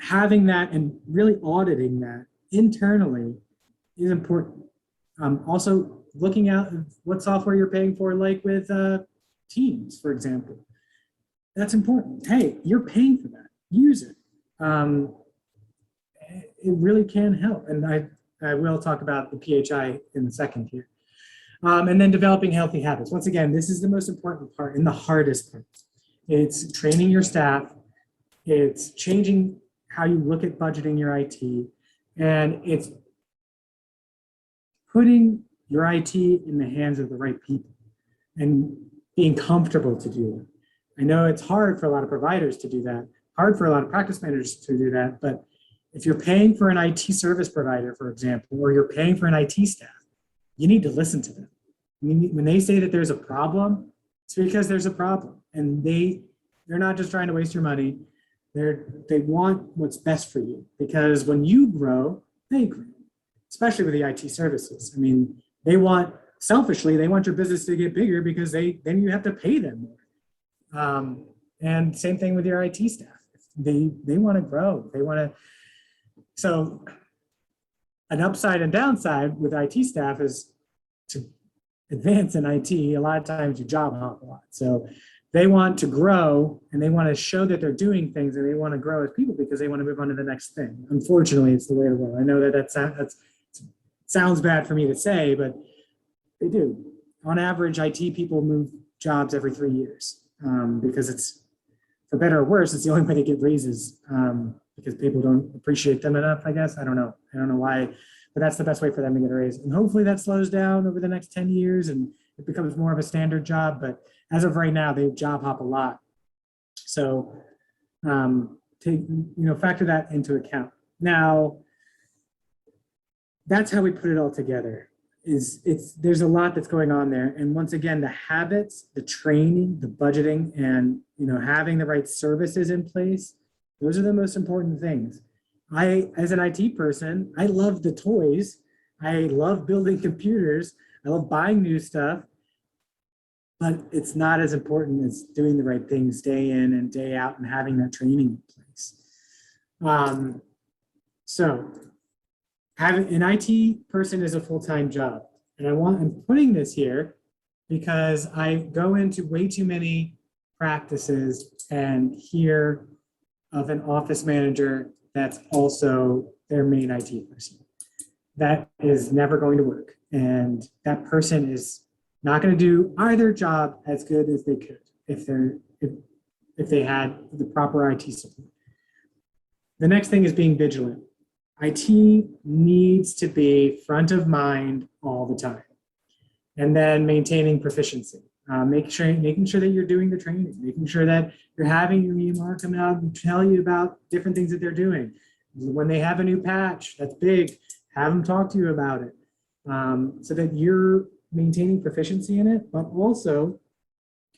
Having that and really auditing that internally is important. Also looking at what software you're paying for, like with Teams, for example. That's important. Hey, you're paying for that. Use it. It really can help. And I will talk about the PHI in a second here. And then developing healthy habits. Once again, this is the most important part and the hardest part. It's training your staff. It's changing how you look at budgeting your IT. And it's putting your IT in the hands of the right people and being comfortable to do it. I know it's hard for a lot of providers to do that, hard for a lot of practice managers to do that, but if you're paying for an IT service provider, for example, or you're paying for an IT staff, you need to listen to them. When they say that there's a problem, it's because there's a problem. And they're not just trying to waste your money. They want what's best for you, because when you grow, they grow, especially with the IT services. I mean, selfishly, they want your business to get bigger because then you have to pay them more. And same thing with your IT staff. They want to grow. So an upside and downside with IT staff is to advance in IT, a lot of times you job hop a lot. So they want to grow and they want to show that they're doing things and they want to grow as people because they want to move on to the next thing. Unfortunately, it's the way of the world. I know that sounds bad for me to say, but they do. On average, IT people move jobs every 3 years because it's, for better or worse, it's the only way to get raises because people don't appreciate them enough, I guess. I don't know why, but that's the best way for them to get a raise. And hopefully that slows down over the next 10 years and it becomes more of a standard job. But as of right now, they job hop a lot. So factor that into account. Now, that's how we put it all together. There's a lot that's going on there. And once again, the habits, the training, the budgeting, and having the right services in place, those are the most important things. As an IT person, I love the toys. I love building computers. I love buying new stuff. But it's not as important as doing the right things day in and day out and having that training in place. So having an IT person is a full-time job. And I'm putting this here because I go into way too many practices and hear of an office manager that's also their main IT person. That is never going to work. And that person is not going to do either job as good as they could if they had the proper IT support. The next thing is being vigilant. IT needs to be front of mind all the time. And then maintaining proficiency. Making sure that you're doing the training, making sure that you're having your EMR come out and tell you about different things that they're doing. When they have a new patch, that's big, have them talk to you about it so that you're maintaining proficiency in it, but also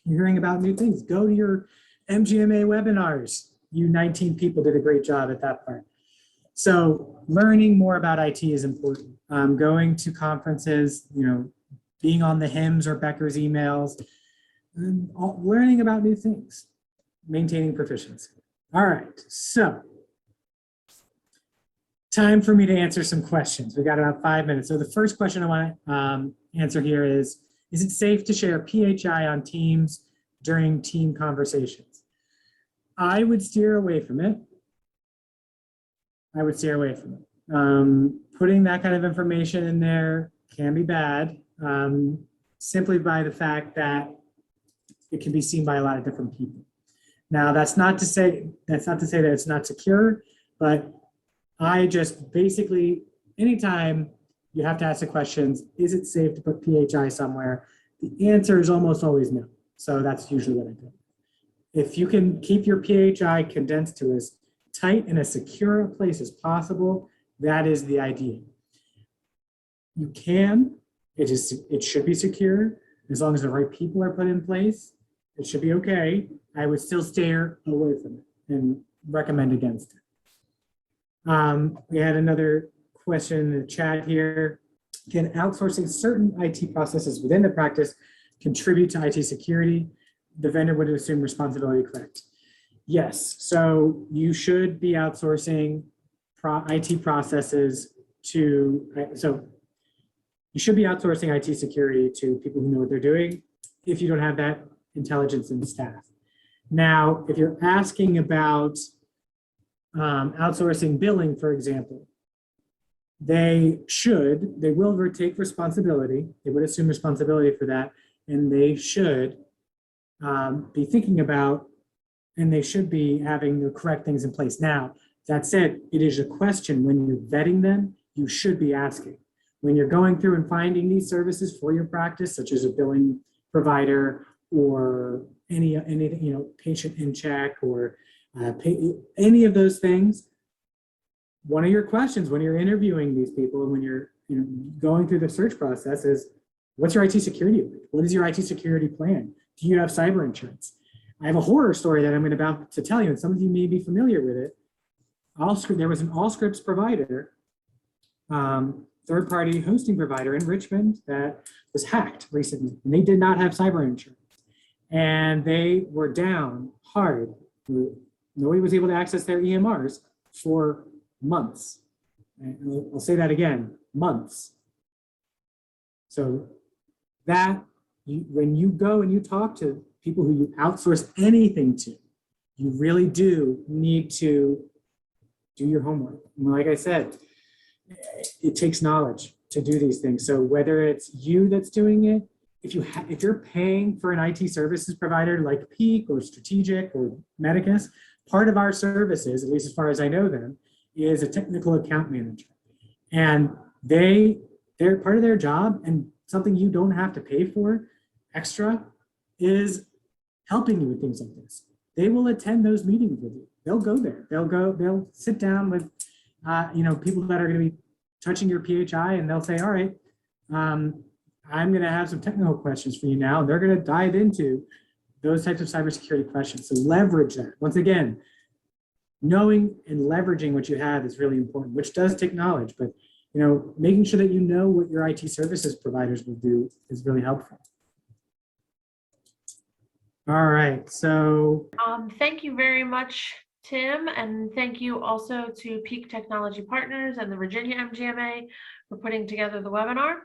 you're hearing about new things. Go to your MGMA webinars. You 19 people did a great job at that part. So learning more about IT is important. Going to conferences, being on the HIMSS or Becker's emails, and learning about new things, maintaining proficiency. All right, so time for me to answer some questions. We got about 5 minutes. So the first question I want to answer here is it safe to share PHI on Teams during team conversations? I would steer away from it. I would steer away from it. Putting that kind of information in there can be bad, simply by the fact that it can be seen by a lot of different people. Now, that's not to say that it's not secure, but I just basically, anytime you have to ask the questions, is it safe to put PHI somewhere? The answer is almost always no. So that's usually what I do. If you can keep your PHI condensed to as tight and as secure a place as possible, that is the idea. You can, it should be secure as long as the right people are put in place. It should be okay. I would still steer away from it and recommend against it. We had another question in the chat here. Can outsourcing certain IT processes within the practice contribute to IT security? The vendor would assume responsibility, correct? Yes, so you should be outsourcing IT processes to, so you should be outsourcing IT security to people who know what they're doing if you don't have that intelligence in staff. Now, if you're asking about outsourcing billing, for example, they will take responsibility. They would assume responsibility for that, and they should be thinking about, and they should be having the correct things in place. Now, that said, it is a question when you're vetting them, you should be asking. When you're going through and finding these services for your practice, such as a billing provider or any patient in check or any of those things, one of your questions when you're interviewing these people and when you're going through the search process is, what's your IT security like? What is your IT security plan? Do you have cyber insurance? I have a horror story that I'm about to tell you, and some of you may be familiar with it. There was an Allscripts provider, third-party hosting provider in Richmond that was hacked recently, and they did not have cyber insurance. And they were down hard. Nobody was able to access their EMRs for months. And I'll say that again, months. So that, when you go and you talk to people who you outsource anything to, you really do need to do your homework. And like I said, it takes knowledge to do these things. So whether it's you that's doing it, if you're paying for an IT services provider like Peak or Strategic or Medicus, part of our services, at least as far as I know them, is a technical account manager. And they're part of their job, and something you don't have to pay for extra is helping you with things like this. They will attend those meetings with you. They'll go there. They'll sit down with people that are going to be touching your PHI, and they'll say, all right, I'm going to have some technical questions for you now. And they're going to dive into those types of cybersecurity questions. So leverage that. Once again, knowing and leveraging what you have is really important, which does take knowledge, but making sure that you know what your IT services providers will do is really helpful. All right, so. Thank you very much, Tim, and thank you also to Peak Technology Partners and the Virginia MGMA for putting together the webinar.